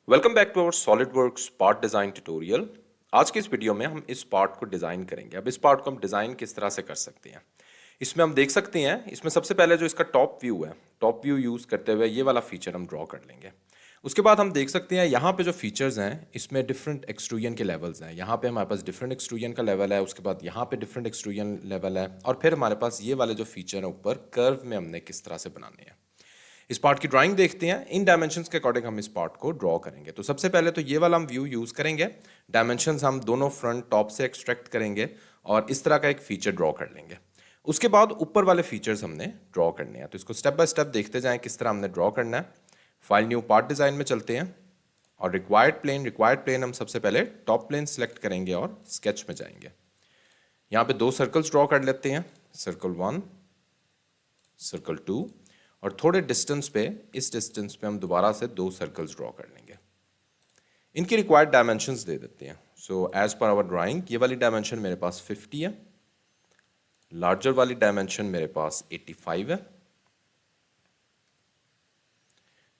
Welcome back to our SolidWorks part design tutorial. आज के इस वीडियो में हम इस पार्ट को डिज़ाइन करेंगे। अब इस पार्ट को हम डिज़ाइन किस तरह से कर सकते हैं, इसमें हम देख सकते हैं। इसमें सबसे पहले जो इसका टॉप व्यू है, टॉप व्यू यूज़ करते हुए ये वाला फीचर हम ड्रॉ कर लेंगे। उसके बाद हम देख सकते हैं यहाँ पे जो फीचर्स हैं इसमें डिफरेंट एक्सट्रूजन के लेवल्स हैं। यहाँ पे हमारे पास डिफरेंट एक्सट्रूजन का लेवल है, उसके बाद यहाँ पे डिफरेंट एक्सट्रूजन लेवल है, और फिर हमारे पास ये वाले जो फीचर हैं ऊपर कर्व में हमने किस तरह से बनाने हैं। इस पार्ट की ड्राइंग देखते हैं। इन डायमेंशंस के अकॉर्डिंग हम इस पार्ट को ड्रॉ करेंगे। तो सबसे पहले तो ये वाला हम व्यू यूज़ करेंगे। डायमेंशंस हम दोनों फ्रंट टॉप से एक्सट्रैक्ट करेंगे और इस तरह का एक फीचर ड्रॉ कर लेंगे। उसके बाद ऊपर वाले फीचर्स हमने ड्रॉ करने हैं। तो इसको स्टेप बाय स्टेप देखते जाएं किस तरह हमने ड्रॉ करना है। फाइल न्यू पार्ट डिज़ाइन में चलते हैं और रिक्वायर्ड प्लेन हम सबसे पहले टॉप प्लेन सेलेक्ट करेंगे और स्केच में जाएंगे। यहाँ पे दो सर्कल्स ड्रॉ कर लेते हैं, सर्कल 1, सर्कल 2, और थोड़े डिस्टेंस पे, इस डिस्टेंस पे हम दोबारा से दो सर्कल्स ड्रॉ कर लेंगे। इनकी रिक्वायर्ड डायमेंशंस दे देते हैं। So as per our drawing ये वाली डायमेंशन मेरे पास 50 है, लार्जर वाली डायमेंशन मेरे पास 85 है,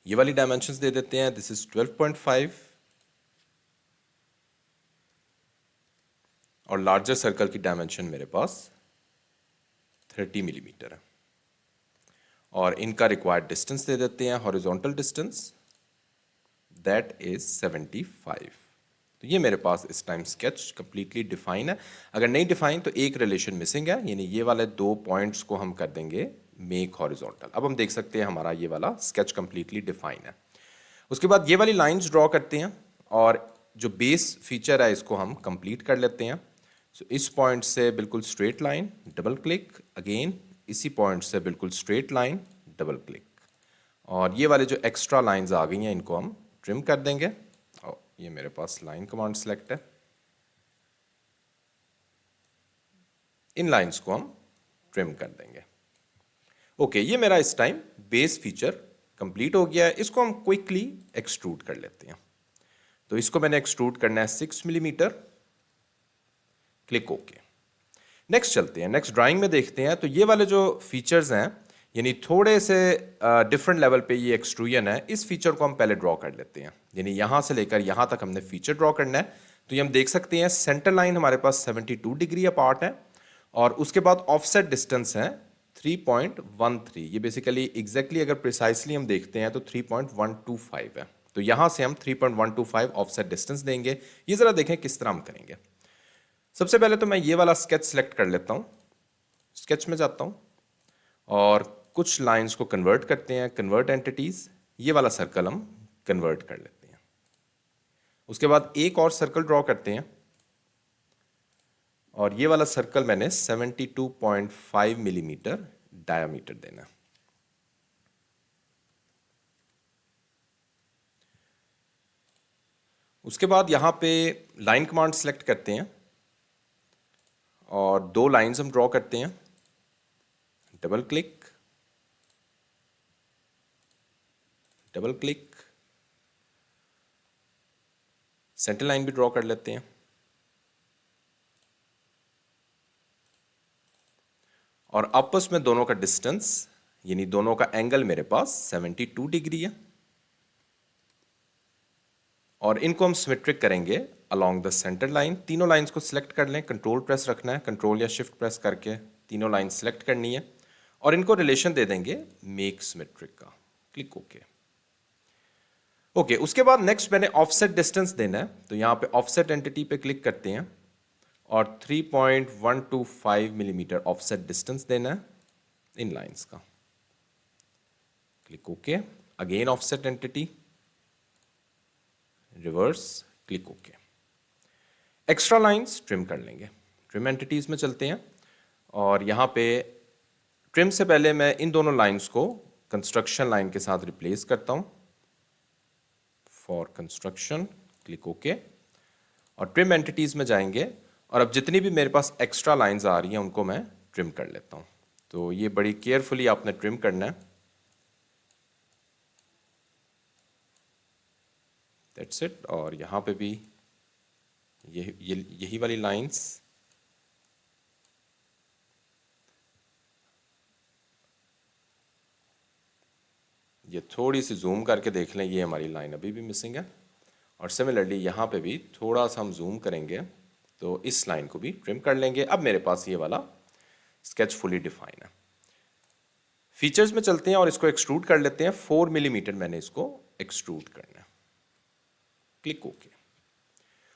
ये वाली डायमेंशंस दे देते हैं, दिस इज 12.5, और लार्जर सर्कल की डायमेंशन मेरे पास 30 मिलीमीटर है, और इनका रिक्वायर्ड डिस्टेंस दे देते हैं, हॉरिजॉन्टल डिस्टेंस दैट इज 75। तो ये मेरे पास इस टाइम स्केच कंप्लीटली डिफाइन है। अगर नहीं डिफाइन तो एक रिलेशन मिसिंग है, यानी ये वाले दो पॉइंट्स को हम कर देंगे मेक हॉरिजॉन्टल। अब हम देख सकते हैं हमारा ये वाला स्केच कंप्लीटली डिफाइन है। उसके बाद ये वाली लाइंस ड्रॉ करते हैं और जो बेस फीचर है इसको हम कंप्लीट कर लेते हैं। सो इस पॉइंट से बिल्कुल straight line, double click, again इसी पॉइंट से बिल्कुल स्ट्रेट लाइन, डबल क्लिक, और ये वाले जो एक्स्ट्रा लाइंस आ गई हैं इनको हम ट्रिम कर देंगे। और ये मेरे पास लाइन कमांड सेलेक्ट है, इन लाइंस को हम ट्रिम कर देंगे। ओके, ये मेरा इस टाइम बेस फीचर कंप्लीट हो गया है। इसको हम क्विकली एक्सट्रूड कर लेते हैं। तो इसको मैंने एक्सट्रूड करना है 6 मिलीमीटर, क्लिक ओके। नेक्स्ट चलते हैं, नेक्स्ट ड्राइंग में देखते हैं। तो ये वाले जो फीचर्स हैं, यानी थोड़े से डिफरेंट लेवल पे ये एक्सट्रूजन है, इस फीचर को हम पहले ड्रॉ कर लेते हैं। यानी यहाँ से लेकर यहाँ तक हमने फीचर ड्रॉ करना है। तो ये हम देख सकते हैं सेंटर लाइन हमारे पास 72 डिग्री अपार्ट है, और उसके बाद ऑफसेट डिस्टेंस है 3.13। ये बेसिकली एग्जैक्टली अगर प्रिसाइसली हम देखते हैं तो 3.125 है। तो यहाँ से हम 3.125 ऑफसेट डिस्टेंस देंगे। ये ज़रा देखें किस तरह हम करेंगे। सबसे पहले तो मैं ये वाला स्केच सेलेक्ट कर लेता हूँ, स्केच में जाता हूँ और कुछ लाइंस को कन्वर्ट करते हैं, कन्वर्ट एंटिटीज। ये वाला सर्कल हम कन्वर्ट कर लेते हैं। उसके बाद एक और सर्कल ड्रॉ करते हैं, और ये वाला सर्कल मैंने 72.5 मिलीमीटर डायामीटर देना है। उसके बाद यहाँ पे लाइन कमांड सेलेक्ट करते हैं और दो लाइंस हम ड्रॉ करते हैं, double click, double click, centre line भी ड्रॉ कर लेते हैं, और आपस में दोनों का डिस्टेंस यानी दोनों का एंगल मेरे पास 72 डिग्री है, और इनको हम सिमेट्रिक करेंगे अलोंग द सेंटर लाइन। तीनों लाइंस को सिलेक्ट कर लें, कंट्रोल प्रेस रखना है, कंट्रोल या शिफ्ट प्रेस करके तीनों लाइन सिलेक्ट करनी है, और इनको रिलेशन दे देंगे मेक सिमेट्रिक का, क्लिक ओके। ओके, उसके बाद नेक्स्ट मैंने ऑफसेट डिस्टेंस देना है। तो यहाँ पे ऑफसेट एंटिटी पे क्लिक करते हैं और 3.125 मिलीमीटर ऑफसेट डिस्टेंस देना है इन लाइंस का, click okay. Again offset entity, reverse, click okay. Extra lines trim कर लेंगे। ट्रिम एंटिटीज में चलते हैं और यहाँ पे ट्रिम से पहले मैं इन दोनों लाइंस को कंस्ट्रक्शन लाइन के साथ रिप्लेस करता हूँ, फॉर कंस्ट्रक्शन, क्लिक ओके, और ट्रिम एंटिटीज में जाएंगे, और अब जितनी भी मेरे पास एक्स्ट्रा लाइंस आ रही हैं उनको मैं ट्रिम कर लेता हूँ। तो ये बड़ी केयरफुली आपने ट्रिम करना है, दैट्स इट। और यहाँ पे भी यही वाली लाइंस, ये थोड़ी सी जूम करके देख लें, ये हमारी लाइन अभी भी मिसिंग है। और सिमिलरली यहाँ पे भी थोड़ा सा हम जूम करेंगे तो इस लाइन को भी ट्रिम कर लेंगे। अब मेरे पास ये वाला स्केच फुली डिफाइन है। फीचर्स में चलते हैं और इसको एक्सट्रूड कर लेते हैं। 4 मिलीमीटर मैंने इसको एक्सट्रूड करना है। Click okay.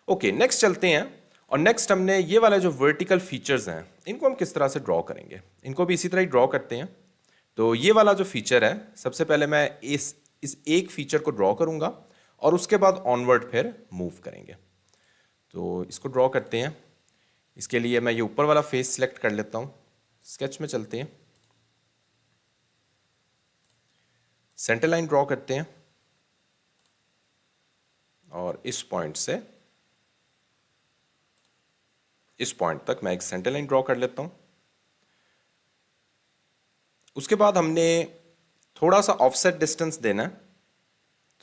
ओके, नेक्स्ट चलते हैं और नेक्स्ट हमने ये वाले जो वर्टिकल फीचर्स हैं इनको हम किस तरह से ड्रॉ करेंगे, इनको भी इसी तरह ही ड्रॉ करते हैं। तो ये वाला जो फीचर है, सबसे पहले मैं इस एक फीचर को ड्रॉ करूंगा और उसके बाद ऑनवर्ड फिर मूव करेंगे। तो इसको ड्रॉ करते हैं। इसके लिए मैं ये ऊपर वाला फेस सिलेक्ट कर लेता हूँ। स्केच में चलते हैं, सेंटर लाइन ड्रॉ करते हैं और इस पॉइंट से इस पॉइंट तक मैं एक सेंटर लाइन ड्रॉ कर लेता हूं। उसके बाद हमने थोड़ा सा ऑफसेट डिस्टेंस देना है।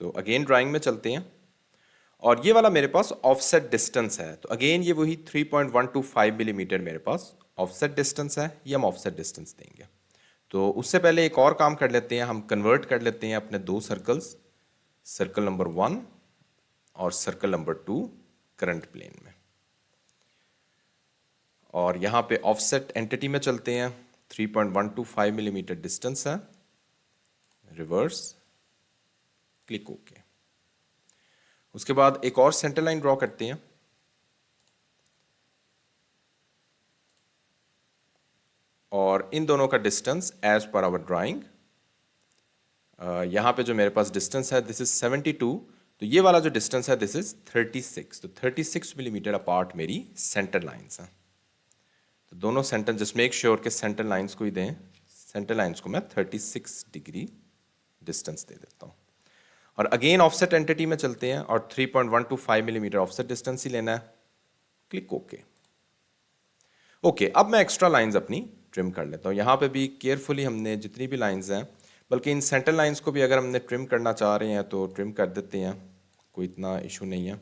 तो अगेन ड्राइंग में चलते हैं और ये वाला मेरे पास ऑफसेट डिस्टेंस है। तो अगेन ये वही 3.125 मिलीमीटर मेरे पास ऑफसेट डिस्टेंस है, ये हम ऑफसेट डिस्टेंस देंगे। तो उससे पहले एक और काम कर लेते हैं, हम कन्वर्ट कर लेते हैं अपने दो सर्कल्स, सर्कल नंबर 1 और सर्कल नंबर 2 करंट प्लेन में। और यहाँ पे ऑफसेट एंटिटी में चलते हैं, 3.125 मिलीमीटर डिस्टेंस है, रिवर्स, क्लिक ओके। उसके बाद एक और सेंटर लाइन ड्रॉ करते हैं और इन दोनों का distance as per our drawing, यहाँ पे जो मेरे पास डिस्टेंस है दिस इज 72, तो ये वाला जो डिस्टेंस है दिस इज 36। तो 36 मिलीमीटर अपार्ट मेरी सेंटर लाइन्स हैं। तो दोनों सेंटर, जस्ट मेक श्योर के सेंटर लाइंस को ही दें। सेंटर लाइंस को मैं 36 डिग्री डिस्टेंस दे देता हूँ। और अगेन ऑफसेट एंटिटी में चलते हैं और 3.125 मिलीमीटर ऑफसेट डिस्टेंस ही लेना है। Click okay. ओके, अब मैं एक्स्ट्रा लाइंस अपनी ट्रिम कर लेता हूँ। यहाँ पे भी केयरफुली हमने जितनी भी लाइंस हैं, बल्कि इन सेंटर लाइंस को भी अगर हमने ट्रिम करना चाह रहे हैं तो ट्रिम कर देते हैं, कोई इतना इशू नहीं है।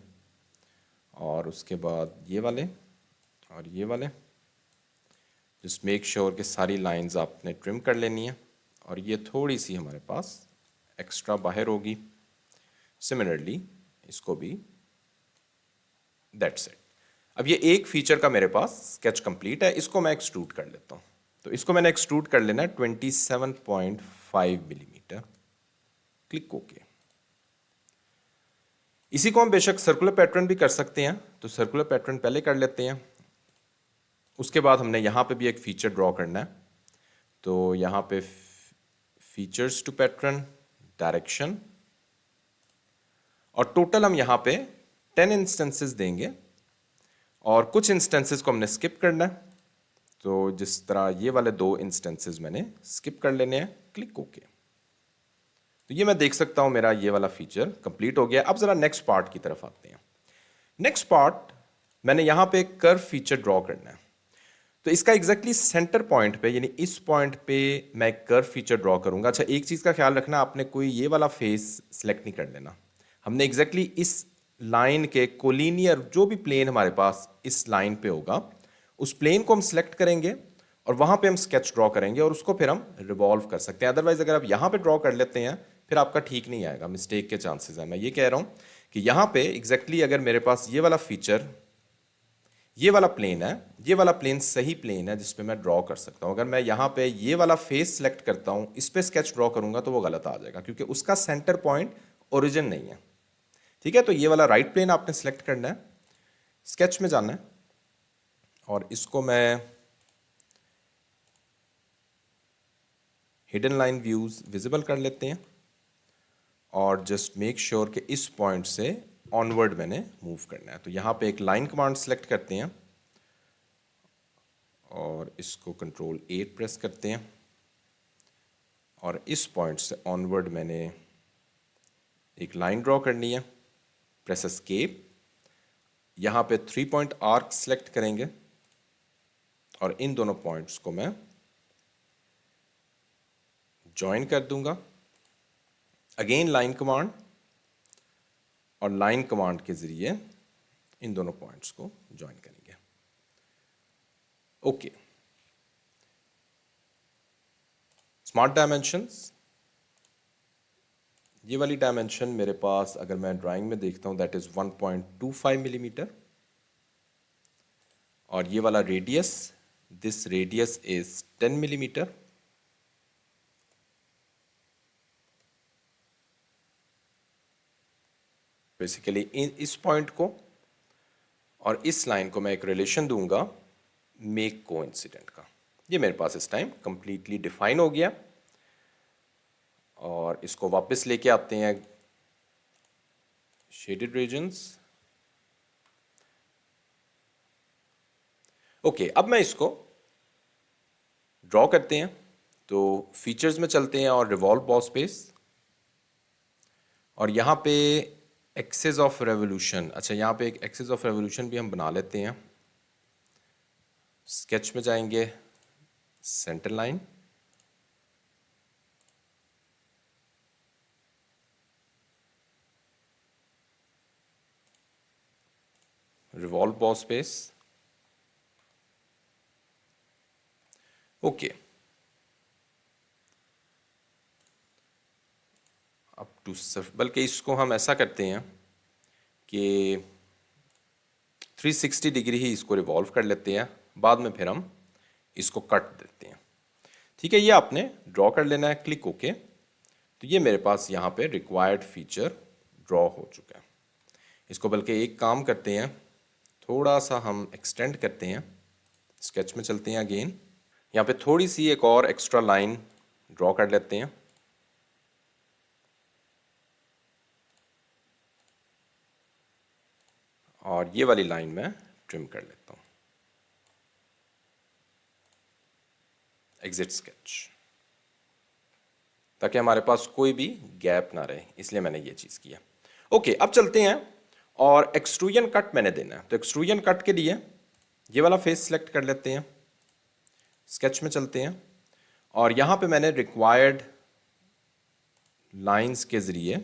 और उसके बाद ये वाले और ये वाले, जस्ट मेक श्योर कि सारी लाइंस आपने ट्रिम कर लेनी है। और ये थोड़ी सी हमारे पास एक्स्ट्रा बाहर होगी। सिमिलरली इसको भी, दैट्स इट। अब ये एक फीचर का मेरे पास स्केच कंप्लीट है। इसको मैं एक्सट्रूड कर लेता हूँ। तो इसको मैंने एक्सट्रूड कर लेना है 27.5 मिलीमीटर। Click okay. इसी को हम बेशक सर्कुलर पैटर्न भी कर सकते हैं, तो सर्कुलर पैटर्न पहले कर लेते हैं। उसके बाद हमने यहाँ पे भी एक फीचर ड्रॉ करना है। तो यहाँ पे फीचर्स टू पैटर्न, डायरेक्शन, और टोटल हम यहाँ पे 10 इंस्टेंसेस देंगे और कुछ इंस्टेंसेस को हमने स्किप करना है। तो जिस तरह ये वाले 2 इंस्टेंसेस मैंने स्किप कर लेने हैं। Click okay. तो ये मैं देख सकता हूँ मेरा ये वाला फीचर कंप्लीट हो गया। अब जरा नेक्स्ट पार्ट की तरफ आते हैं। नेक्स्ट पार्ट, मैंने यहाँ पे एक कर्व फीचर ड्रॉ करना है। तो इसका एग्जैक्टली सेंटर पॉइंट पे, यानी इस पॉइंट पे मैं कर्व फीचर ड्रॉ करूंगा। अच्छा, एक चीज का ख्याल रखना, आपने कोई ये वाला फेस सिलेक्ट नहीं कर लेना। हमने एग्जैक्टली इस लाइन के कोलिनियर जो भी प्लेन हमारे पास इस लाइन पे होगा, उस प्लेन को हम सिलेक्ट करेंगे और वहां पे हम स्केच ड्रॉ करेंगे और उसको फिर हम रिवॉल्व कर सकते हैं। अदरवाइज अगर आप यहां पे ड्रॉ कर लेते हैं फिर आपका ठीक नहीं आएगा, मिस्टेक के चांसेस हैं। मैं ये कह रहा हूं कि यहां पे एग्जैक्टली अगर मेरे पास ये वाला फीचर, ये वाला प्लेन है, ये वाला प्लेन सही प्लेन है जिस पे मैं ड्रॉ कर सकता हूं। अगर मैं यहाँ पे ये वाला फेस सेलेक्ट करता हूं, इस पे स्केच ड्रॉ करूंगा तो वो गलत आ जाएगा क्योंकि उसका सेंटर पॉइंट ओरिजिन नहीं है। ठीक है, तो ये वाला राइट प्लेन आपने सेलेक्ट करना है, स्केच में जाना है और इसको मैं हिडन लाइन व्यूज विजिबल कर लेते हैं और जस्ट मेक श्योर कि इस पॉइंट से ऑनवर्ड मैंने मूव करना है। तो यहाँ पे एक लाइन कमांड सेलेक्ट करते हैं और इसको कंट्रोल 8 प्रेस करते हैं और इस पॉइंट से ऑनवर्ड मैंने एक लाइन ड्रॉ करनी है। प्रेस एस्केप, यहाँ पे 3 पॉइंट आर्क सेलेक्ट करेंगे और इन दोनों पॉइंट्स को मैं ज्वाइन कर दूंगा। अगेन लाइन कमांड, और लाइन कमांड के जरिए इन दोनों पॉइंट्स को ज्वाइन करेंगे। ओके, स्मार्ट डायमेंशंस, ये वाली डायमेंशन मेरे पास अगर मैं ड्राइंग में देखता हूँ दैट इज़ 1.25 मिलीमीटर, और ये वाला radius, this radius is 10 millimetre. Basically इस पॉइंट को और इस लाइन को मैं एक रिलेशन दूंगा मेक कोइंसिडेंट का। ये मेरे पास इस टाइम कंप्लीटली डिफाइन हो गया, और इसको वापस लेके आते हैं शेडेड रीजन्स। ओके, अब मैं इसको ड्रॉ करते हैं, तो फीचर्स में चलते हैं और रिवॉल्व बॉस स्पेस, और यहाँ पे एक्सेस ऑफ रेवोल्यूशन, अच्छा यहाँ पे एक एक्सेस ऑफ रेवोल्यूशन भी हम बना लेते हैं। स्केच में जाएंगे, centre line, revolve boss space, okay. Up to सिर्फ, बल्कि इसको हम ऐसा करते हैं कि 360 डिग्री ही इसको रिवॉल्व कर लेते हैं, बाद में फिर हम इसको कट देते हैं। ठीक है, ये आपने ड्रॉ कर लेना है, क्लिक ओके। तो ये मेरे पास यहाँ पे रिक्वायर्ड फीचर ड्रॉ हो चुका है। इसको बल्कि एक काम करते हैं, थोड़ा सा हम एक्सटेंड करते हैं, स्केच में चलते हैं अगेन, यहाँ पे थोड़ी सी एक और एक्स्ट्रा लाइन ड्रॉ कर लेते हैं, और ये वाली लाइन मैं ट्रिम कर लेता हूँ, एग्जिट स्केच, ताकि हमारे पास कोई भी गैप ना रहे, इसलिए मैंने ये चीज़ किया। ओके, अब चलते हैं और एक्सट्रूजन कट मैंने देना है। तो एक्सट्रूजन कट के लिए ये वाला फेस सेलेक्ट कर लेते हैं, स्केच में चलते हैं, और यहाँ पे मैंने रिक्वायर्ड लाइंस के ज़रिए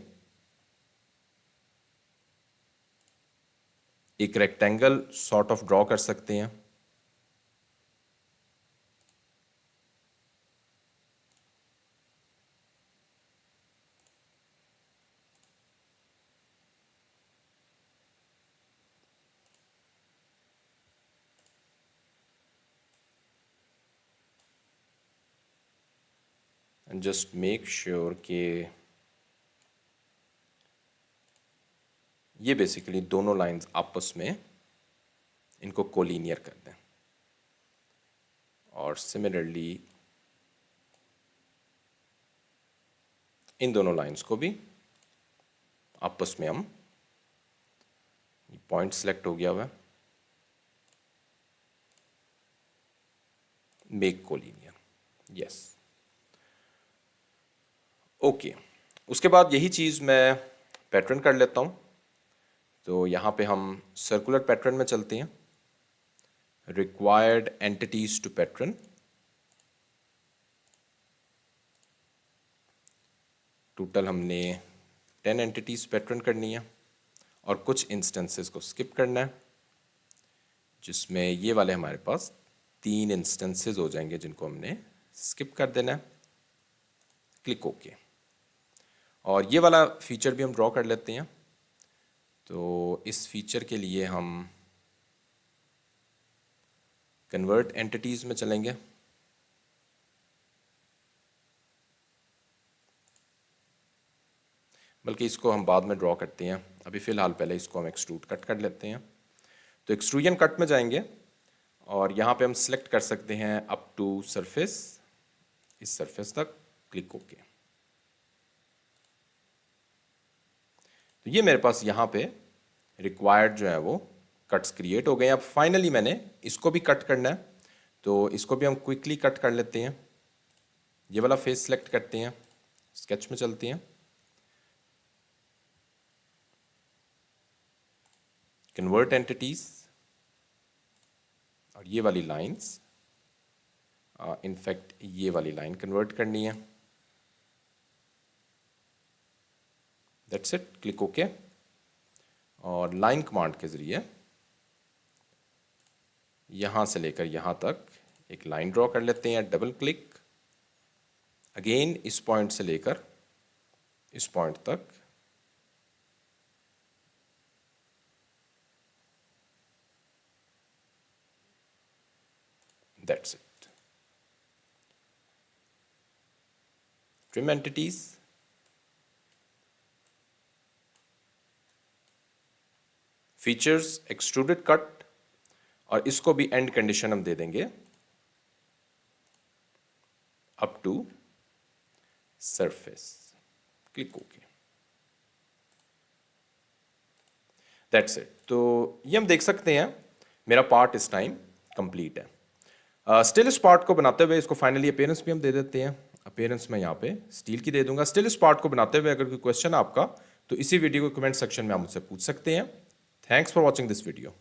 एक रेक्टेंगल सॉर्ट ऑफ ड्रॉ कर सकते हैं। एंड जस्ट मेक श्योर कि ये बेसिकली दोनों लाइंस आपस में इनको कोलिनियर कर दें, और सिमिलरली इन दोनों लाइंस को भी आपस में हम, पॉइंट सेलेक्ट हो गया हुआ है, मेक कोलिनियर, यस, ओके। उसके बाद यही चीज़ मैं पैटर्न कर लेता हूँ। तो यहाँ पे हम सर्कुलर पैटर्न में चलते हैं, required entities to pattern, total हमने 10 एंटिटीज पैटर्न करनी है, और कुछ इंस्टेंसेस को स्किप करना है, जिसमें ये वाले हमारे पास 3 इंस्टेंसेस हो जाएंगे जिनको हमने स्किप कर देना है, क्लिक ओके। और ये वाला फीचर भी हम ड्रॉ कर लेते हैं। तो इस फीचर के लिए हम कन्वर्ट एंटिटीज में चलेंगे, बल्कि इसको हम बाद में ड्रॉ करते हैं, अभी फ़िलहाल पहले इसको हम एक्सट्रूड कट कर लेते हैं। तो एक्सट्रूजन कट में जाएंगे, और यहाँ पे हम सिलेक्ट कर सकते हैं अप टू सरफेस, इस सरफेस तक, क्लिक ओके। तो ये मेरे पास यहाँ पे रिक्वायर्ड जो है वो कट्स क्रिएट हो गए हैं। अब फाइनली मैंने इसको भी कट करना है, तो इसको भी हम क्विकली कट कर लेते हैं। ये वाला फेस सेलेक्ट करते हैं, स्केच में चलते हैं, कन्वर्ट एंटिटीज, और ये वाली लाइंस, इनफैक्ट ये वाली लाइन कन्वर्ट करनी है, दैट्स इट, क्लिक ओके। और लाइन कमांड के ज़रिए यहाँ से लेकर यहाँ तक एक लाइन ड्रॉ कर लेते हैं, डबल क्लिक, अगेन इस पॉइंट से लेकर इस पॉइंट तक, that's it. Trim entities, features, extruded cut, और इसको भी एंड कंडीशन हम दे देंगे up to surface. Click okay, that's it. तो ये हम देख सकते हैं मेरा पार्ट इस टाइम कंप्लीट है। स्टिल इस पार्ट को बनाते हुए इसको फाइनली अपीयरेंस भी हम दे देते हैं। अपीयरेंस में यहाँ पे स्टील की दे दूंगा। स्टिल इस पार्ट को बनाते हुए अगर कोई क्वेश्चन आपका, तो इसी वीडियो को कमेंट सेक्शन में आप मुझसे पूछ सकते हैं। Thanks for watching this video.